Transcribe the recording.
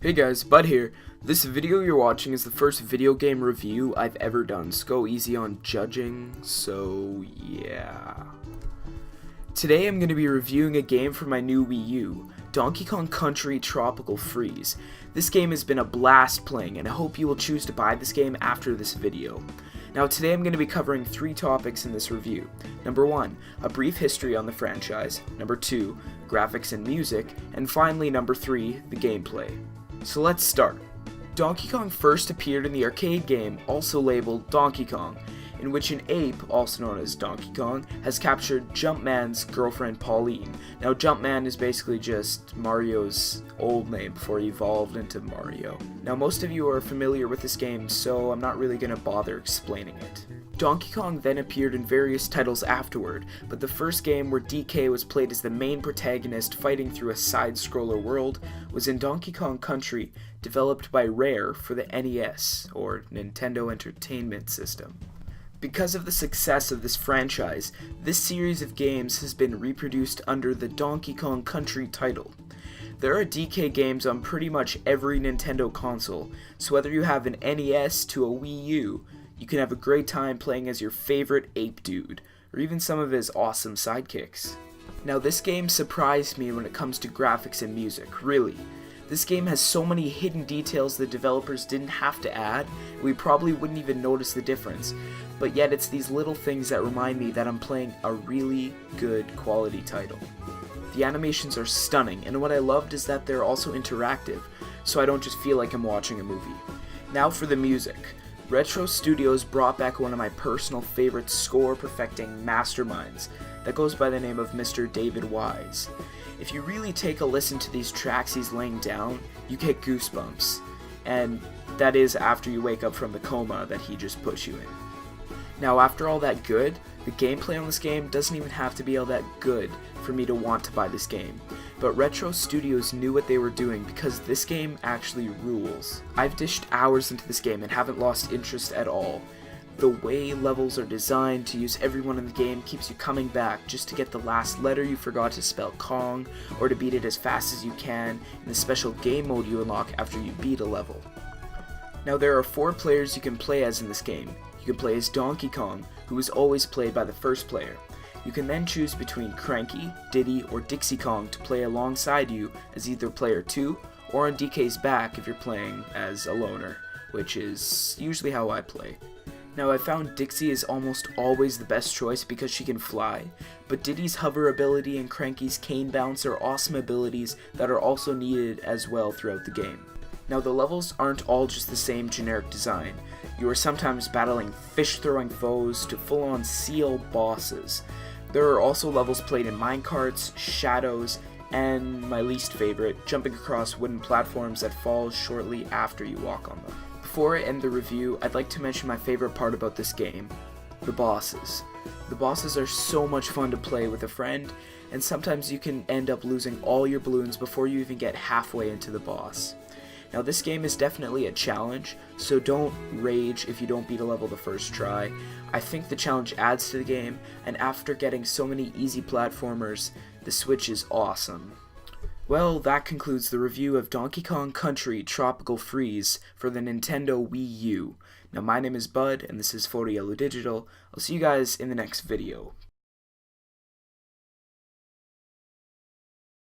Hey guys, Bud here. This video you're watching is the first video game review I've ever done, so go easy on judging, so yeah. Today I'm going to be reviewing a game for my new Wii U, Donkey Kong Country Tropical Freeze. This game has been a blast playing, and I hope you will choose to buy this game after this video. Now today I'm going to be covering 3 topics in this review. Number 1, a brief history on the franchise. Number 2, graphics and music. And finally, number 3, the gameplay. So let's start. Donkey Kong first appeared in the arcade game, also labeled Donkey Kong, in which an ape, also known as Donkey Kong, has captured Jumpman's girlfriend Pauline. Now Jumpman is basically just Mario's old name before he evolved into Mario. Now most of you are familiar with this game, so I'm not really going to bother explaining it. Donkey Kong then appeared in various titles afterward, but the first game where DK was played as the main protagonist fighting through a side-scroller world was in Donkey Kong Country, developed by Rare for the NES, or Nintendo Entertainment System. Because of the success of this franchise, this series of games has been reproduced under the Donkey Kong Country title. There are DK games on pretty much every Nintendo console, so whether you have an NES to a Wii U, you can have a great time playing as your favorite ape dude, or even some of his awesome sidekicks. Now this game surprised me when it comes to graphics and music, really. This game has so many hidden details the developers didn't have to add, and we probably wouldn't even notice the difference, but yet it's these little things that remind me that I'm playing a really good quality title. The animations are stunning, and what I loved is that they're also interactive, so I don't just feel like I'm watching a movie. Now for the music. Retro Studios brought back one of my personal favorite score-perfecting masterminds that goes by the name of Mr. David Wise. If you really take a listen to these tracks he's laying down, you get goosebumps, and that is after you wake up from the coma that he just put you in. Now after all that good, the gameplay on this game doesn't even have to be all that good for me to want to buy this game. But Retro Studios knew what they were doing because this game actually rules. I've dished hours into this game and haven't lost interest at all. The way levels are designed to use everyone in the game keeps you coming back just to get the last letter you forgot to spell Kong, or to beat it as fast as you can in the special game mode you unlock after you beat a level. Now there are 4 players you can play as in this game. You can play as Donkey Kong, who is always played by the first player. You can then choose between Cranky, Diddy, or Dixie Kong to play alongside you as either player 2, or on DK's back if you're playing as a loner, which is usually how I play. Now I found Dixie is almost always the best choice because she can fly, but Diddy's hover ability and Cranky's cane bounce are awesome abilities that are also needed as well throughout the game. Now the levels aren't all just the same generic design. You are sometimes battling fish-throwing foes to full-on seal bosses. There are also levels played in minecarts, shadows, and my least favorite, jumping across wooden platforms that fall shortly after you walk on them. Before I end the review, I'd like to mention my favorite part about this game, the bosses. The bosses are so much fun to play with a friend, and sometimes you can end up losing all your balloons before you even get halfway into the boss. Now this game is definitely a challenge, so don't rage if you don't beat a level the first try. I think the challenge adds to the game, and after getting so many easy platformers, the Switch is awesome. Well, that concludes the review of Donkey Kong Country Tropical Freeze for the Nintendo Wii U. Now my name is Bud, and this is Photo Yellow Digital. I'll see you guys in the next video.